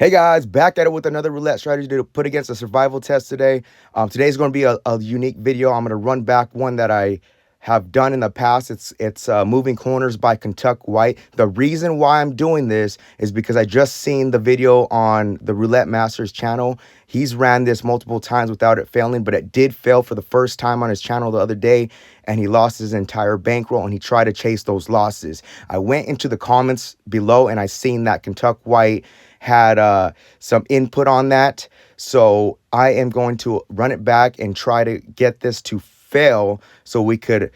Hey guys, back at it with another roulette strategy to put against a survival test today. Today's going to be a unique video. I'm going to run back one that I have done in the past. It's Moving Corners by Kentuck White. The reason why I'm doing this is because I just seen the video on the Roulette Masters channel. He's ran this multiple times without it failing, but it did fail for the first time on his channel the other day, and he lost his entire bankroll, and he tried to chase those losses. I went into the comments below, and I seen that Kentuck White had some input on that. So I am going to run it back and try to get this to fail so we could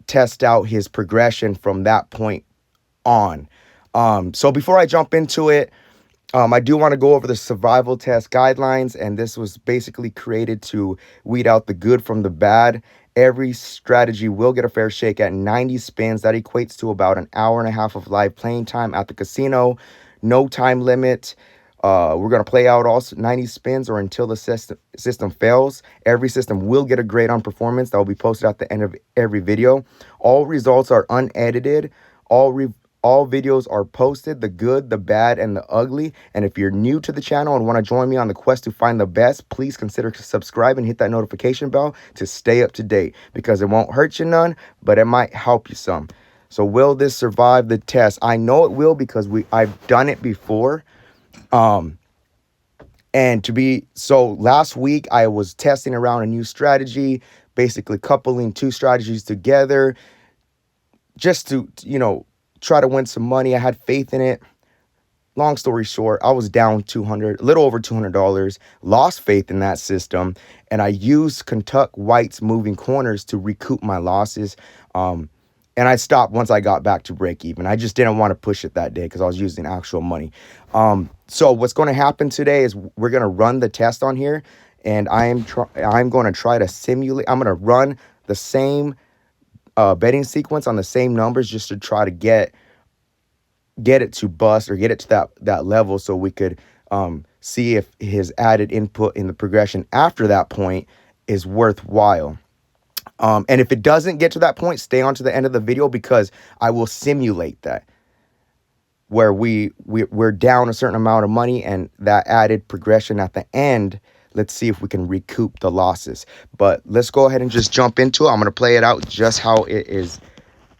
test out his progression from that point on. So before I jump into it, I do want to go over the survival test guidelines, and this was basically created to weed out the good from the bad. Every strategy will get a fair shake at 90 spins. That equates to about an hour and a half of live playing time at the casino. No time limit. We're going to play out all 90 spins or until the system fails. Every system will get a grade on performance that will be posted at the end of every video. All results are unedited. All videos are posted, the good, the bad, and the ugly. And if you're new to the channel and want to join me on the quest to find the best, please consider subscribe and hit that notification bell to stay up to date, because it won't hurt you none, but it might help you some. So will this survive the test? I know it will, because I've done it before. And last week I was testing around a new strategy, basically coupling two strategies together just to, try to win some money. I had faith in it. Long story short, I was down a little over $200, lost faith in that system, and I used Kentuck White's Moving Corners to recoup my losses. And I stopped once I got back to break even. I just didn't want to push it that day because I was using actual money. So what's going to happen today is we're going to run the test on here, and I'm going to try to simulate. I'm going to run the same betting sequence on the same numbers just to try to get it to bust or get it to that level, so we could see if his added input in the progression after that point is worthwhile. And if it doesn't get to that point, stay on to the end of the video, because I will simulate that, where we're down a certain amount of money and that added progression at the end. Let's see if we can recoup the losses. But let's go ahead and just jump into it. I'm going to play it out just how it is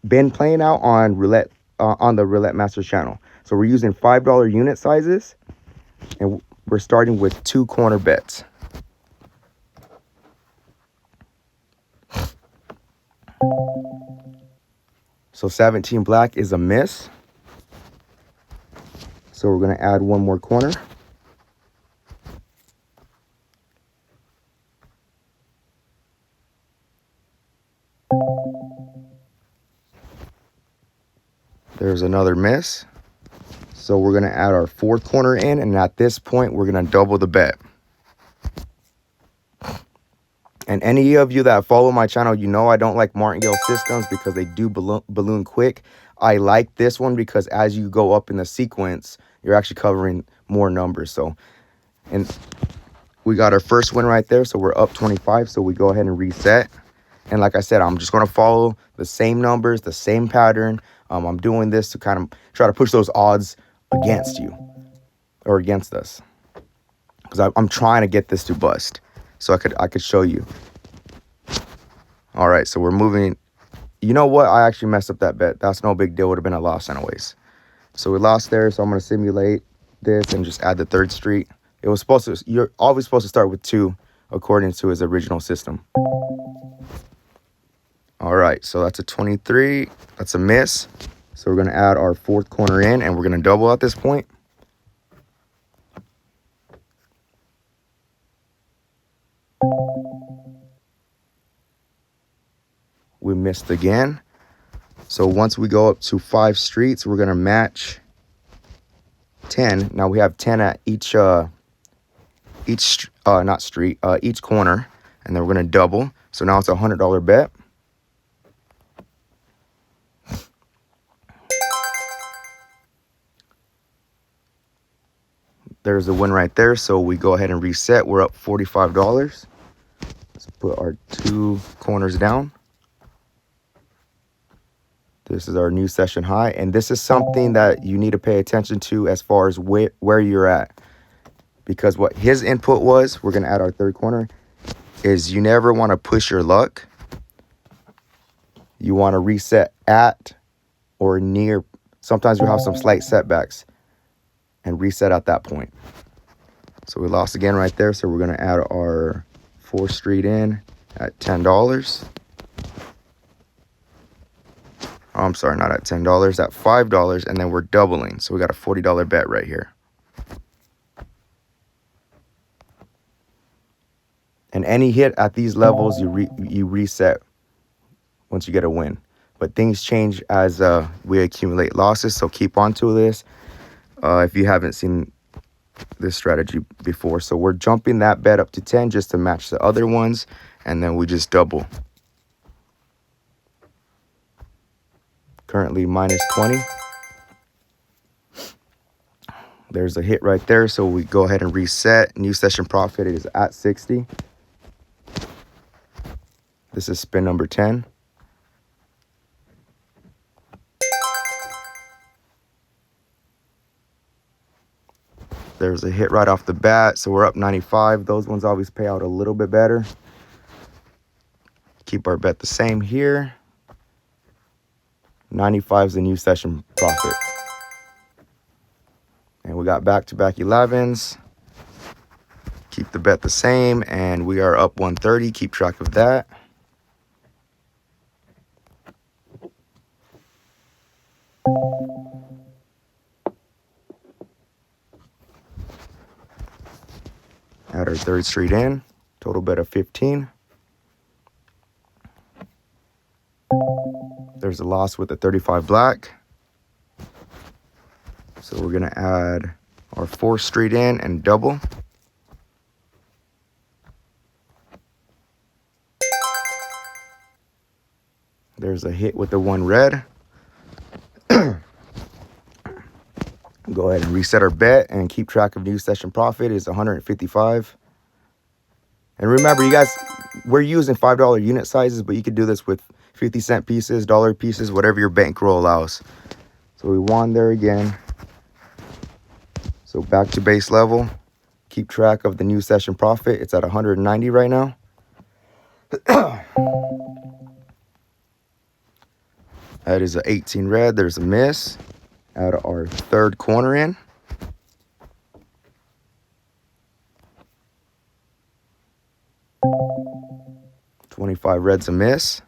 been playing out on Roulette, on the Roulette Masters channel. So we're using $5 unit sizes, and we're starting with 2 corner bets. So 17 black is a miss. So we're going to add 1 more corner. There's another miss. So we're going to add our 4th corner in, and at this point we're going to double the bet. And any of you that follow my channel, I don't like martingale systems because they do balloon quick. I like this one because as you go up in the sequence, you're actually covering more numbers. So, and we got our first win right there. So we're up 25. So we go ahead and reset. And like I said, I'm just going to follow the same numbers, the same pattern. I'm doing this to kind of try to push those odds against you or against us, because I'm trying to get this to bust. So I could show you. All right, so we're moving. You know what? I actually messed up that bet. That's no big deal. Would have been a loss anyways. So we lost there. So I'm going to simulate this and just add the 3rd street. It was supposed to. You're always supposed to start with 2, according to his original system. All right, so that's a 23. That's a miss. So we're going to add our 4th corner in, and we're going to double at this point. We missed again. So once we go up to 5 streets, we're going to match 10. Now we have 10 at each corner, and then we're going to double. So now it's a $100 bet. There's a win right there. So we go ahead and reset. We're up $45. Let's put our 2 corners down. This is our new session high, and this is something that you need to pay attention to as far as where you're at. Because what his input was, we're going to add our third corner, is you never want to push your luck. You want to reset at or near. Sometimes you have some slight setbacks and reset at that point. So we lost again right there. So we're going to add our 4th Street in at $10. I'm sorry, not at $10, at $5, and then we're doubling. So we got a $40 bet right here. And any hit at these levels, you reset once you get a win. But things change as we accumulate losses, so keep on to this if you haven't seen this strategy before. So we're jumping that bet up to 10 just to match the other ones, and then we just double. Currently minus 20. There's a hit right there, so we go ahead and reset. New session profit is at 60. This is spin number 10. There's a hit right off the bat, so we're up 95. Those ones always pay out a little bit better. Keep our bet the same here. 95 is the new session profit. And we got back-to-back 11s. Keep the bet the same, and we are up 130. Keep track of that. Add our 3rd Street in. Total bet of 15. There's a loss with a 35 black. So we're going to add our 4th Street in and double. There's a hit with the 1 red. Go ahead and reset our bet and keep track of new session profit is 155. And remember, you guys, we're using $5 unit sizes, but you could do this with 50-cent pieces, dollar pieces, whatever your bankroll allows. So we won there again. So back to base level. Keep track of the new session profit. It's at 190 right now. That is an 18 red. There's a miss. Add our 3rd corner in. $25 red's a miss.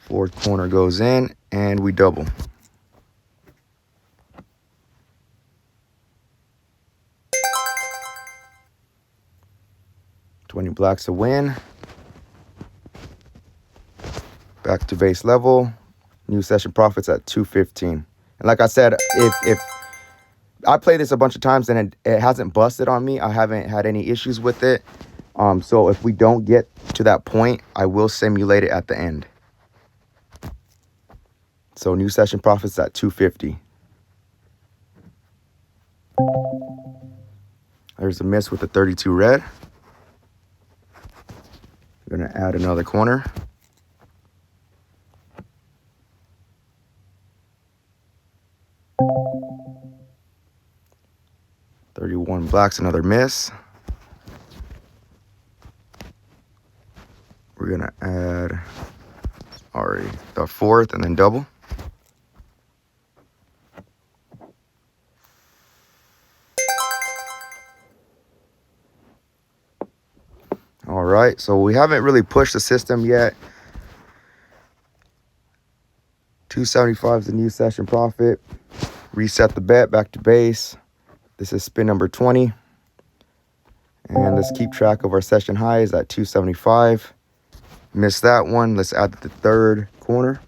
4th corner goes in, and we double. $20 blacks a win. Back to base level. New session profits at 215. And like I said, if I play this a bunch of times and it hasn't busted on me, I haven't had any issues with it. So if we don't get to that point, I will simulate it at the end. So new session profits at 250. There's a miss with the 32 red. We're going to add another corner. $31 blacks, another miss. We're going to add the 4th and then double. All right, so we haven't really pushed the system yet. 275 is the new session profit. Reset the bet back to base. This is spin number 20. And let's keep track of our session highs at 275. Missed that one. Let's add the 3rd corner.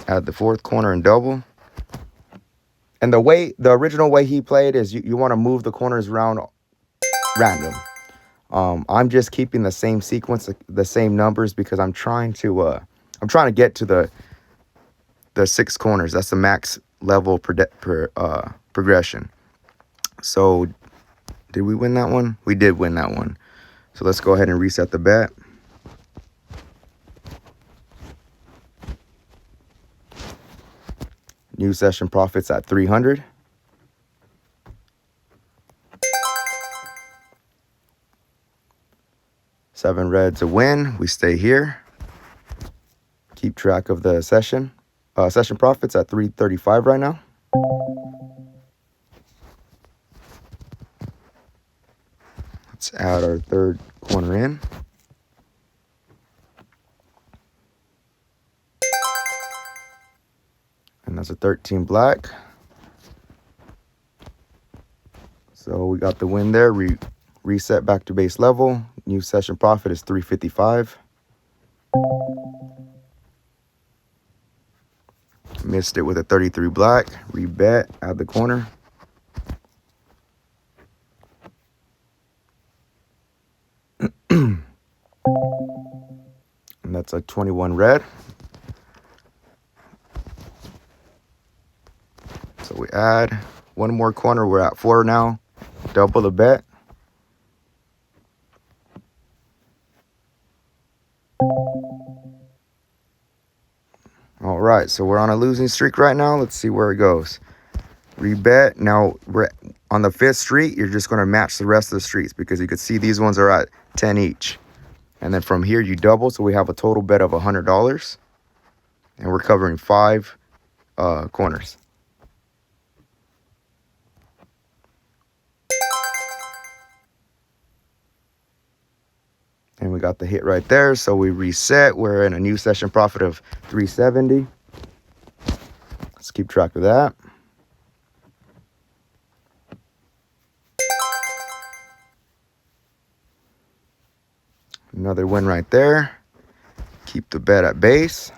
Add the 4th corner and double. And the original way he played is you want to move the corners around random. I'm just keeping the same sequence, the same numbers, because I'm trying to I'm trying to get to the 6 corners. That's the max level progression. So did we win that one? We did win that one. So let's go ahead and reset the bet. New session profits at 300. Seven reds a win. We stay here. Keep track of the session. Session profits at 335 right now. Let's add our third corner in. And that's a 13 black. So we got the win there. Reset back to base level. New session profit is 355. Missed it with a 33 black. Rebet, add the corner. And that's a 21 red. So we add one more corner. We're at 4 now. Double the bet. All right, so we're on a losing streak right now. Let's see where it goes. Rebet. Now we're on the 5th street. You're just going to match the rest of the streets because you can see these ones are at 10 each. And then from here you double, so we have a total bet of $100. And we're covering 5 corners. And we got the hit right there, so we reset. We're in a new session profit of 370. Let's keep track of that. Another win right there. Keep the bet at base.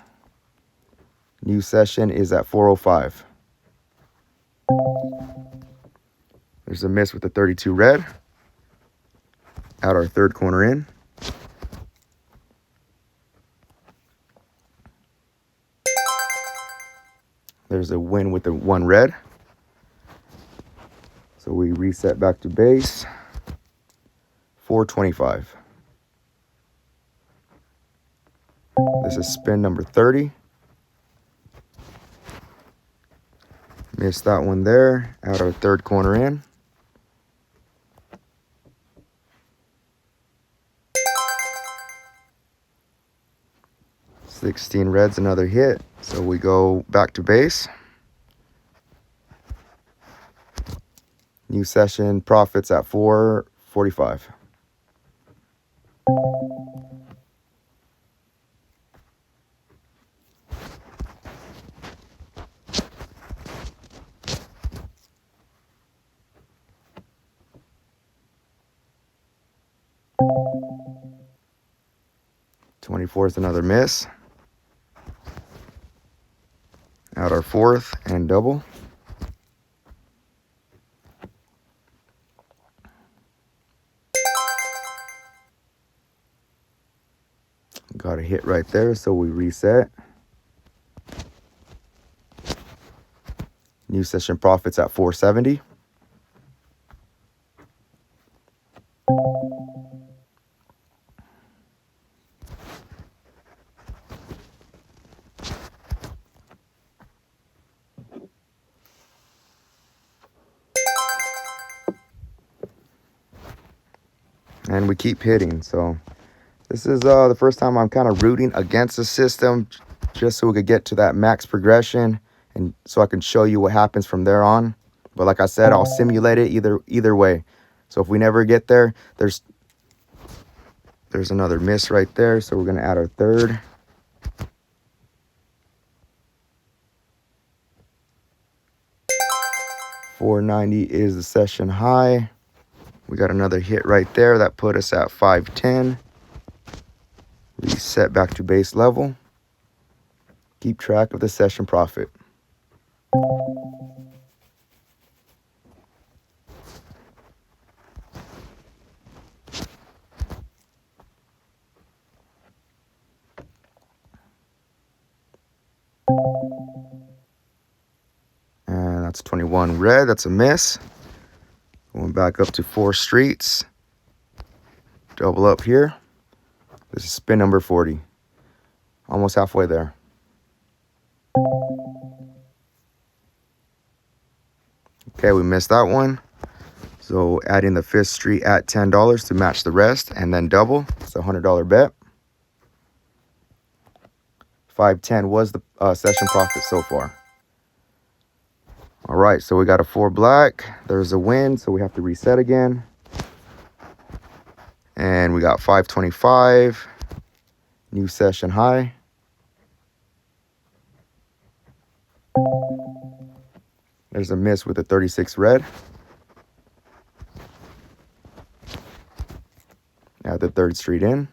New session is at 405. There's a miss with the 32 red. Add our third corner in. There's a win with the 1 red. So we reset back to base. 425. This is spin number 30. Missed that one there. Add our third corner in. $16 reds, another hit. So we go back to base. New session profits at 445. $24 is another miss. Add our fourth and double. Got a hit right there, so we reset. New session profits at 470. And we keep hitting, so this is the first time I'm kind of rooting against the system just so we could get to that max progression and so I can show you what happens from there on. But like I said, I'll simulate it either way. So if we never get there, there's another miss right there, so we're going to add our third. $490 is the session high. We got another hit right there that put us at 510. Reset back to base level. Keep track of the session profit. And that's 21 red. That's a miss. Going back up to 4 streets. Double up here. This is spin number 40. Almost halfway there. Okay, we missed that one. So adding the 5th street at $10 to match the rest and then double. It's a $100 bet. 510 was the session profit so far. All right, so we got a 4 black. There's a win, so we have to reset again. And we got 525. New session high. There's a miss with a 36 red. Add the 3rd street in.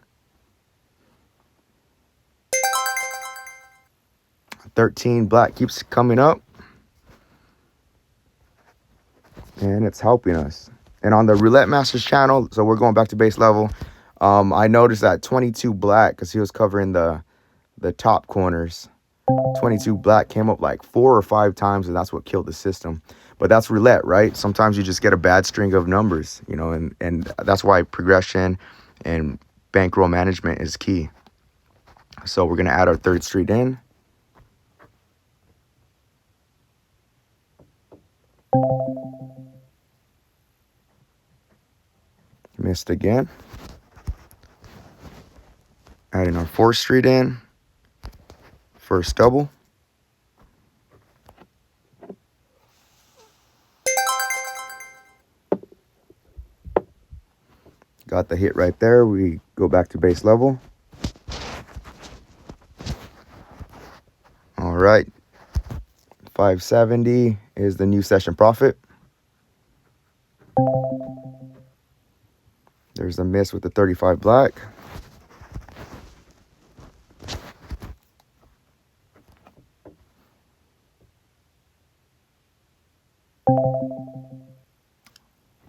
13 black keeps coming up. And it's helping us. And on the Roulette Masters channel, so we're going back to base level, I noticed that 22 black, because he was covering the top corners, 22 black came up like 4 or 5 times, and that's what killed the system. But that's roulette, right? Sometimes you just get a bad string of numbers, you know, and that's why progression and bankroll management is key. So we're going to add our 3rd street in. Missed again. Adding our 4th street in. First double. Got the hit right there. We go back to base level. All right. 570 is the new session profit. There's a miss with the 35 black.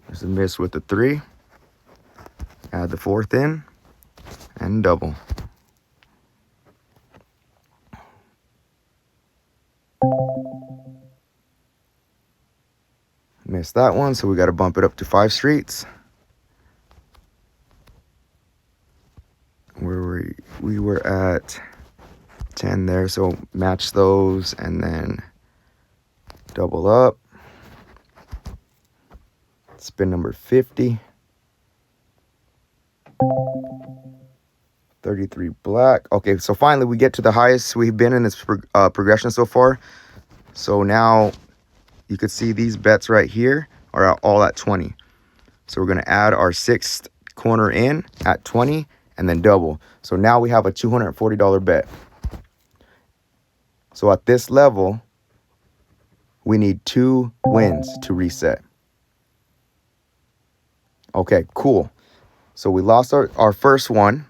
There's a miss with the 3. Add the 4th in and double. Missed that one, so we got to bump it up to 5 streets. Where we were at 10 there, so match those and then double up. Spin number 50. 33 black. Okay, so finally we get to the highest we've been in this progression so far. So now you could see these bets right here are all at 20. So we're going to add our 6th corner in at 20 and then double. So now we have a $240 bet. So at this level, we need 2 wins to reset. Okay, cool. So we lost our first one.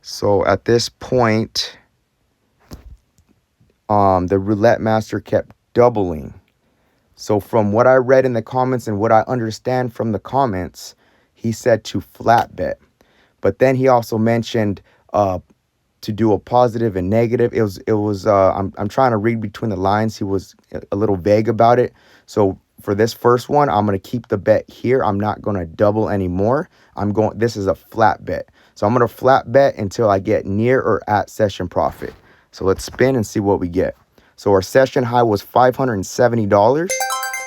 So at this point, the roulette master kept doubling. So from what I read in the comments and what I understand from the comments, he said to flat bet. But then he also mentioned to do a positive and negative. I'm trying to read between the lines. He was a little vague about it. So for this first one, I'm going to keep the bet here. I'm not going to double anymore. This is a flat bet. So I'm going to flat bet until I get near or at session profit. So let's spin and see what we get. So our session high was $570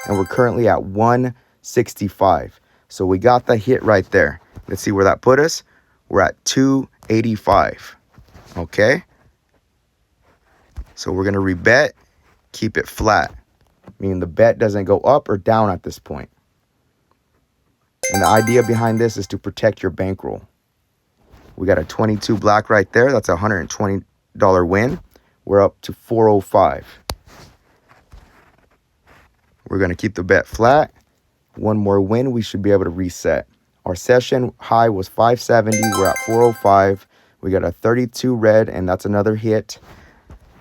and we're currently at $165. So we got the hit right there. Let's see where that put us. We're at $285. Okay. So we're going to rebet, keep it flat, meaning the bet doesn't go up or down at this point. And the idea behind this is to protect your bankroll. We got a 22 black right there. That's a $120 win. We're up to 405. We're going to keep the bet flat. One more win, we should be able to reset. Our session high was 570. We're at 405. We got a 32 red, and that's another hit.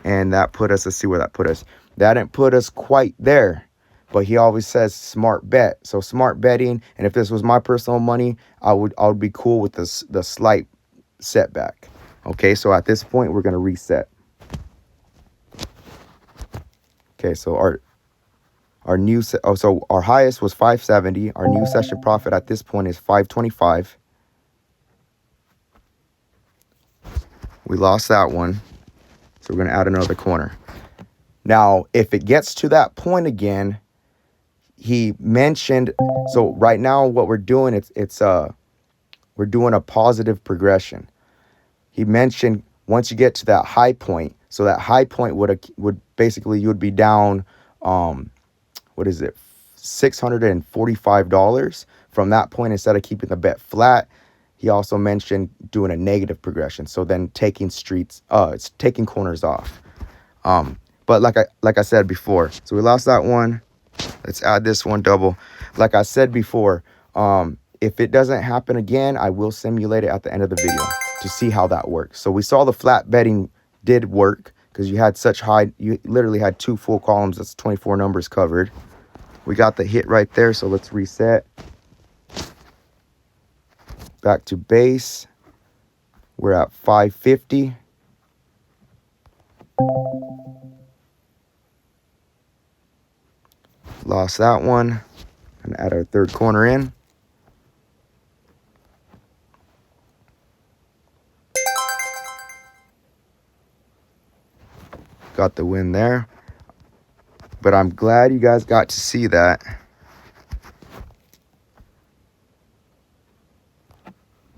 And that put us, let's see where that put us. That didn't put us quite there. But he always says smart bet. So smart betting. And if this was my personal money, I would be cool with the slight setback. Okay, so at this point, we're going to reset. Okay, so our new so our highest was 570. Our new session profit at this point is 525. We lost that one, so we're going to add another corner. Now, if it gets to that point again, he mentioned, so right now what we're doing, we're doing a positive progression. He mentioned once you get to that high point, so that high point would basically, you would be down, what is it, $645 from that point. Instead of keeping the bet flat, he also mentioned doing a negative progression, so then taking it's taking corners off. But like I said before, so we lost that one. Let's add this one double. Like I said before, if it doesn't happen again, I will simulate it at the end of the video to see how that works. So we saw the flat betting did work because you had such high, you literally had 2 full columns. That's 24 numbers covered. We got the hit right there, so let's reset. Back to base. We're at 550. Lost that one. And add our third corner in. Got the win there. But I'm glad you guys got to see that.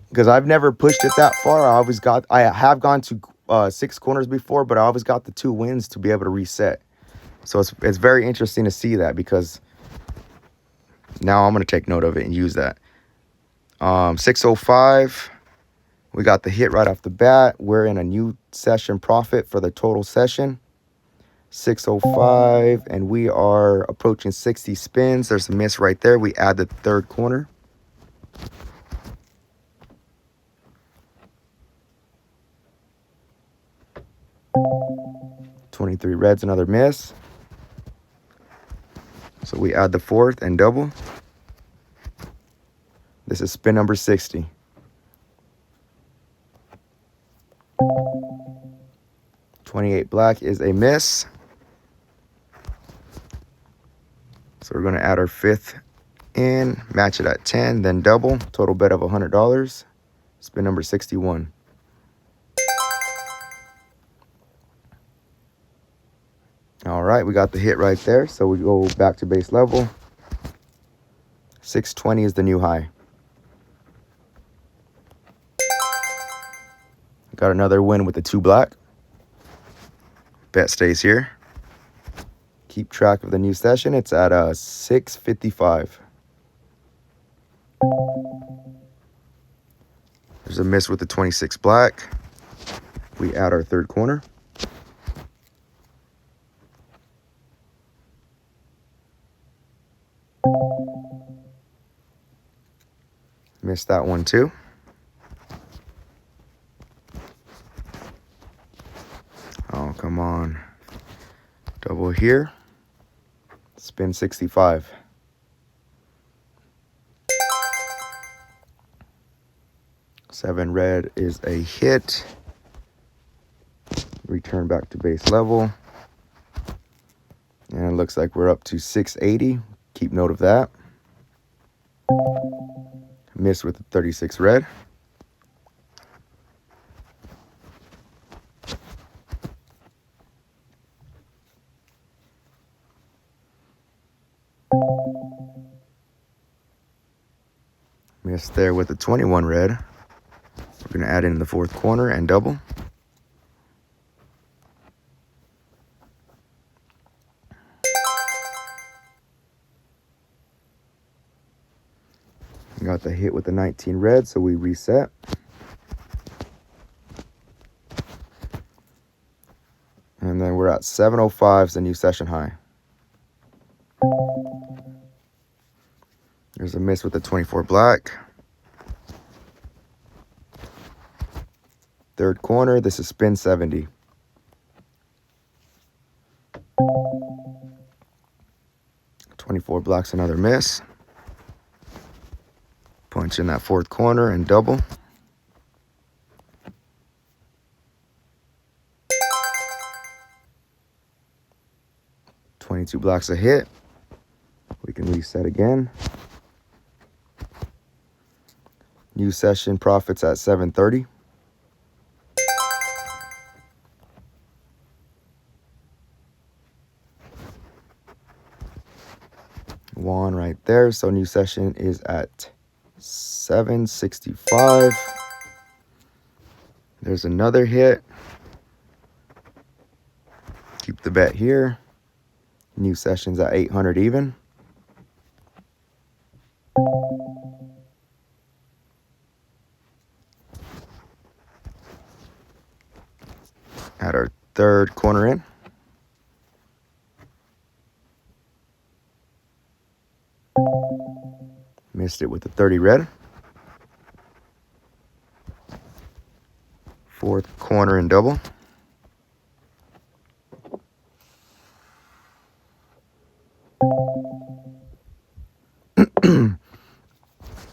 Because I've never pushed it that far. I have gone to 6 corners before, but I always got the 2 wins to be able to reset. So it's very interesting to see that, because now I'm going to take note of it and use that. 605, we got the hit right off the bat. We're in a new session profit for the total session. 605, and we are approaching 60 spins. There's a miss right there. We add the third corner. $23 reds, another miss. So we add the fourth and double. This is spin number 60. $28 black is a miss. So we're going to add our fifth in, match it at 10, then double. Total bet of $100. Spin number 61. All right, we got the hit right there. So we go back to base level. 620 is the new high. Got another win with the 2 black. Bet stays here. Keep track of the new session. It's at 655. There's a miss with the 26 black. We add our third corner. Missed that one too. Oh, come on. Double here. Spin 65. Seven red is a hit. Return back to base level. And it looks like we're up to 680. Keep note of that. Missed with the 36 red. Missed there with the 21 red. We're going to add in the fourth corner and double. Got the hit with the 19 red, so we reset. And then we're at 705 is the new session high. There's a miss with the 24 black. Third corner, this is spin 70. $24 black's another miss. Punch in that fourth corner and double. 22 blacks a hit. We can reset again. New session profits at 7:30. One right there. So new session is at 765. There's another hit. Keep the bet here. New sessions at 800 even. At our third corner in. Missed it with the 30 red. Fourth corner in double.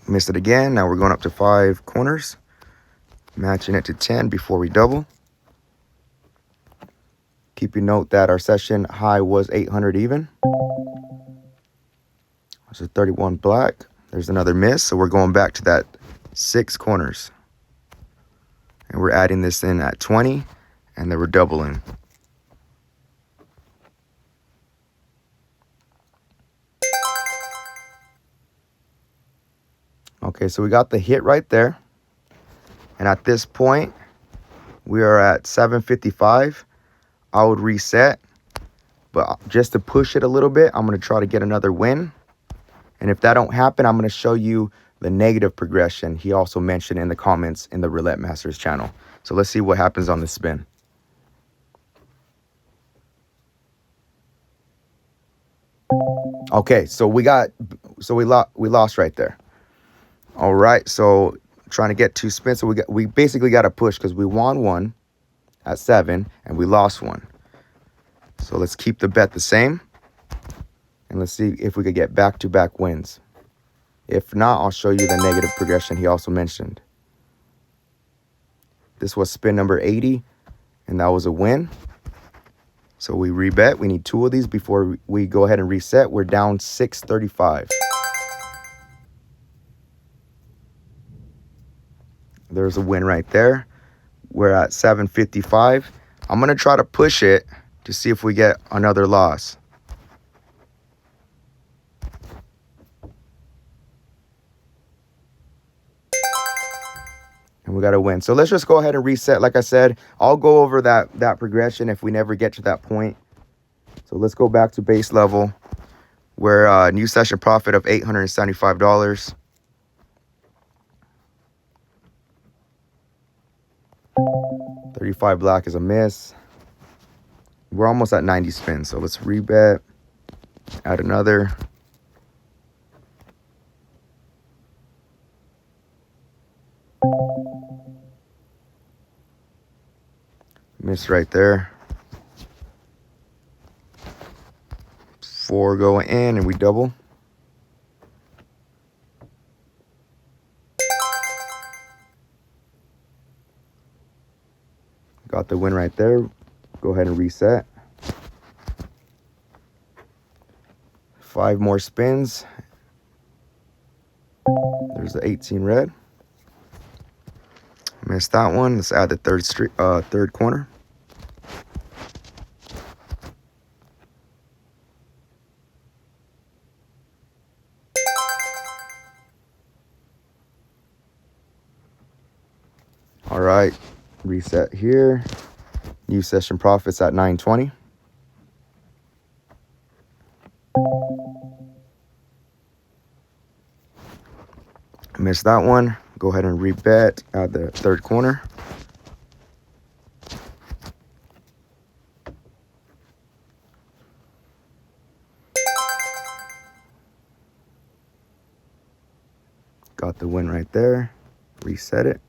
Missed it again. Now we're going up to 5 corners. Matching it to 10 before we double. Keep you note that our session high was 800 even. There's a 31 black. There's another miss. So we're going back to that 6 corners. And we're adding this in at 20. And then we're doubling. Okay, so we got the hit right there. And at this point, we are at 755. I would reset. But just to push it a little bit, I'm going to try to get another win. And if that don't happen, I'm going to show you the negative progression he also mentioned in the comments in the Roulette Masters channel. So let's see what happens on this spin. Okay, so we lost right there. All right, so trying to get 2 spins. So we basically got to push because we won 1 at 7 and we lost 1. So let's keep the bet the same. And let's see if we could get back-to-back wins. If not, I'll show you the negative progression he also mentioned. This was spin number 80, and that was a win. So we rebet. We need 2 of these before we go ahead and reset. We're down 635. There's a win right there. We're at 755. I'm going to try to push it to see if we get another loss. And we got to win. So let's just go ahead and reset. Like I said, I'll go over that progression if we never get to that point. So let's go back to base level. We're new session profit of $875. $35 black is a miss. We're almost at 90 spins. So let's rebet. Add another. Miss right there. 4 going in and we double. Got the win right there. Go ahead and reset. 5 more spins. There's the 18 red. Missed that one. Let's add the third corner. All right, reset here. New session profits at 920. Missed that one. Go ahead and rebet at the third corner. Got the win right there. Reset it.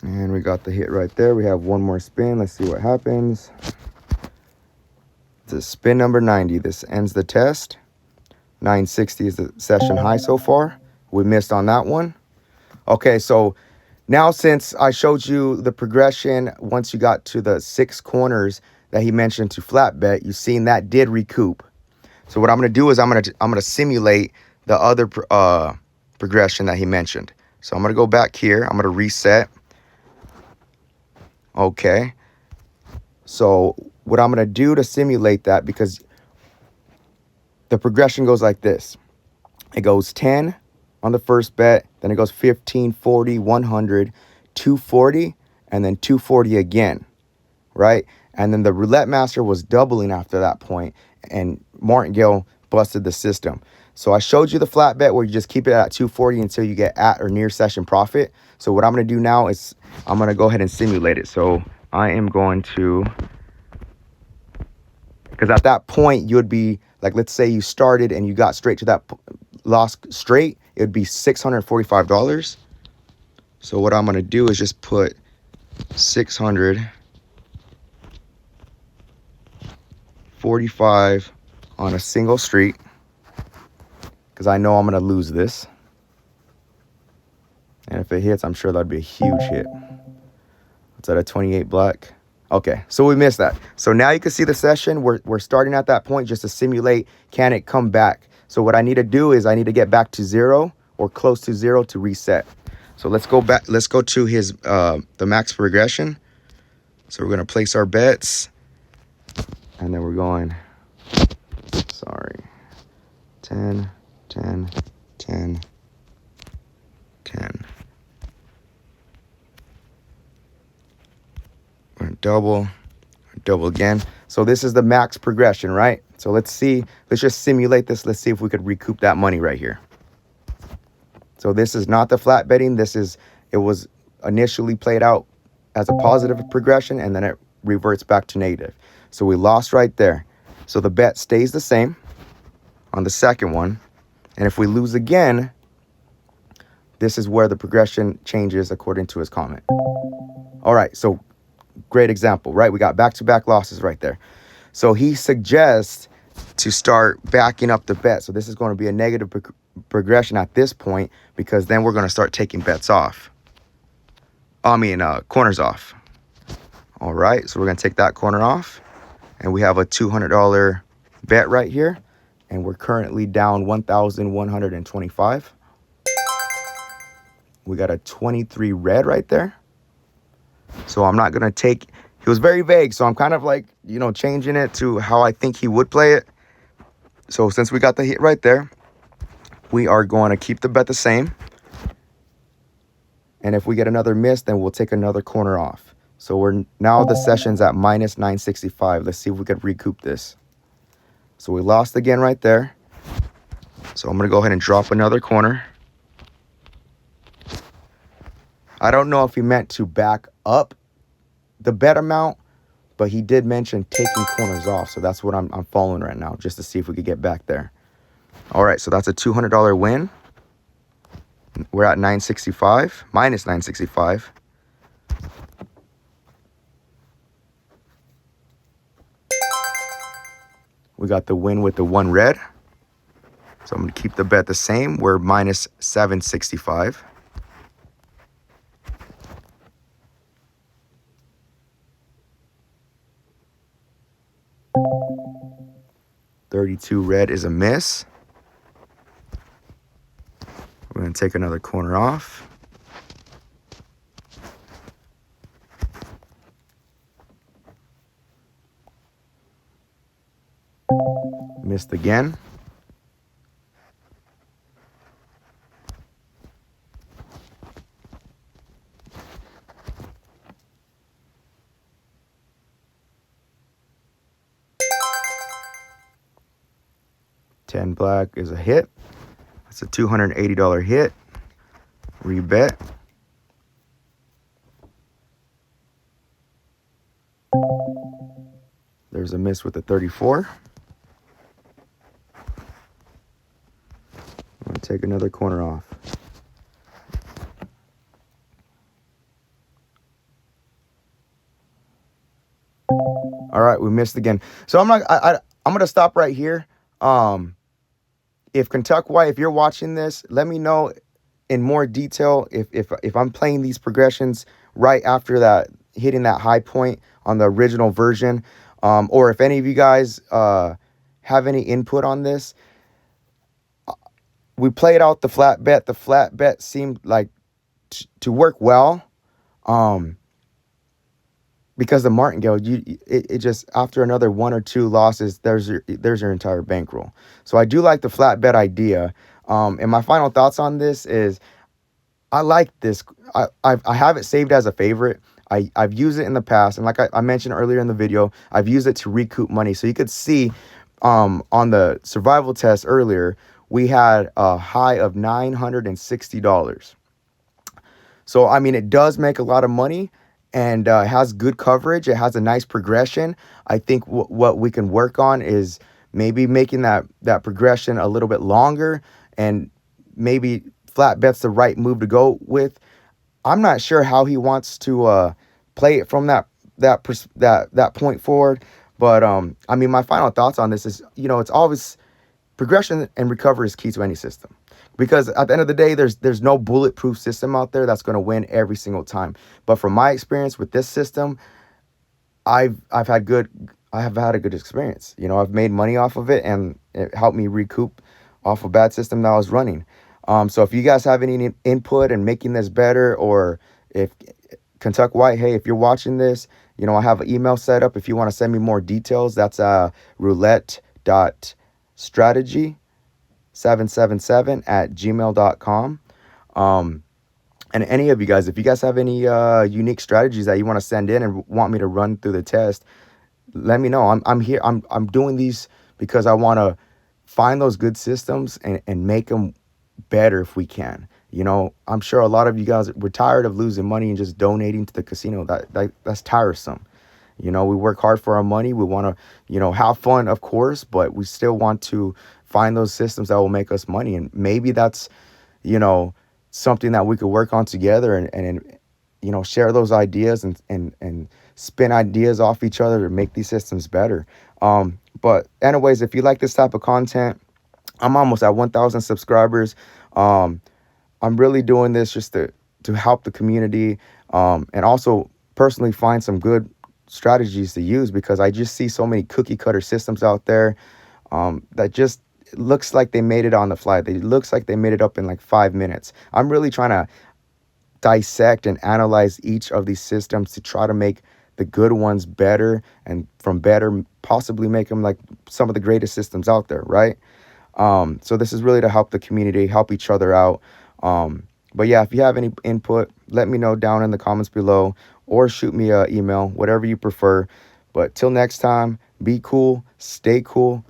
And we got the hit right there. We have one more spin. Let's see what happens. It's a spin number 90. This ends the test. 960 is the session high so far. We missed on that one. Okay, so now since I showed you the progression, once you got to the 6 corners that he mentioned to flat bet, you've seen that did recoup. So what I'm going to do is I'm going to simulate the other progression that he mentioned. So I'm going to go back here. I'm going to reset. Okay. So what I'm going to do to simulate that, because the progression goes like this. It goes 10 on the first bet, then it goes 15, 40, 100, 240, and then 240 again, right? And then the roulette master was doubling after that point, and Martingale busted the system. So I showed you the flat bet where you just keep it at 240 until you get at or near session profit. So what I'm going to do now is I'm going to go ahead and simulate it. So I am going to, because at that point you would be like, let's say you started and you got straight to that lost straight, it would be $645. So what I'm going to do is just put 645 on a single street, because I know I'm going to lose this. And if it hits, I'm sure that'd be a huge hit. It's at a 28 black. Okay, so we missed that. So now you can see the session. We're starting at that point just to simulate, can it come back? So what I need to do is I need to get back to 0 or close to 0 to reset. So let's go back. Let's go to his the max progression. So we're going to place our bets. And then we're going, 10, 10, 10, 10. We're going to double again. So this is the max progression, right? So let's see. Let's just simulate this. Let's see if we could recoup that money right here. So this is not the flat betting. It was initially played out as a positive progression, and then it reverts back to negative. So we lost right there. So the bet stays the same on the second one. And if we lose again, this is where the progression changes according to his comment. All right, so great example, right? We got back-to-back losses right there. So he suggests to start backing up the bet. So this is going to be a negative progression at this point, because then we're going to start taking bets off. Corners off. All right, so we're going to take that corner off. And we have a $200 bet right here. And we're currently down 1,125. We got a 23 red right there. So I'm not going to take, he was very vague. So I'm kind of like, changing it to how I think he would play it. So since we got the hit right there, we are going to keep the bet the same. And if we get another miss, then we'll take another corner off. So we're now the session's at minus 965. Let's see if we could recoup this. So we lost again right there. So I'm going to go ahead and drop another corner. I don't know if he meant to back up the bet amount, but he did mention taking corners off. So that's what I'm following right now, just to see if we could get back there. All right, so that's a $200 win. We're at 965, minus 965. We got the win with the 1 red. So I'm going to keep the bet the same. We're minus 765. $32 red is a miss. We're going to take another corner off. Missed again. $10 black is a hit. That's a $280 hit. Rebet. There's a miss with the 34. I'm going to take another corner off. All right, we missed again. So I'm gonna stop right here. Um, if Kentuck White, if you're watching this, let me know in more detail if I'm playing these progressions right after that, hitting that high point on the original version, or if any of you guys have any input on this. We played out the flat bet. The flat bet seemed like to work well. Um, because the martingale, it just after another one or two losses, there's your entire bankroll. So I do like the flat bet idea. And my final thoughts on this is I like this. I have it saved as a favorite. I've used it in the past, and like I mentioned earlier in the video, I've used it to recoup money. So you could see on the survival test earlier, we had a high of $960. So, I mean, it does make a lot of money, and it has good coverage. It has a nice progression. I think what we can work on is maybe making that progression a little bit longer, and maybe flat bet's the right move to go with. I'm not sure how he wants to play it from that point forward, but I mean, my final thoughts on this is, it's always progression and recovery is key to any system, because at the end of the day, there's no bulletproof system out there that's going to win every single time. But from my experience with this system, I've had good I have had a good experience. I've made money off of it, and it helped me recoup off a bad system that I was running. So if you guys have any input in making this better, or if Kentuck White, hey, if you're watching this, I have an email set up. If you want to send me more details, that's roulette.strategy777@gmail.com. And any of you guys, if you guys have any unique strategies that you want to send in and want me to run through the test, let me know. I'm here. I'm doing these because I want to find those good systems and make them better if we can. I'm sure a lot of you guys, we're tired of losing money and just donating to the casino. That's tiresome. We work hard for our money. We want to, have fun, of course, but we still want to find those systems that will make us money. And maybe that's, something that we could work on together, and share those ideas and spin ideas off each other to make these systems better. But anyways, if you like this type of content, I'm almost at 1,000 subscribers. I'm really doing this just to help the community, and also personally find some good strategies to use, because I just see so many cookie cutter systems out there that just looks like they made it on the fly. It looks like they made it up in like 5 minutes. I'm really trying to dissect and analyze each of these systems to try to make the good ones better, and from better possibly make them like some of the greatest systems out there, right? So this is really to help the community, help each other out. But yeah, if you have any input, let me know down in the comments below, or shoot me an email, whatever you prefer. But till next time, be cool, stay cool.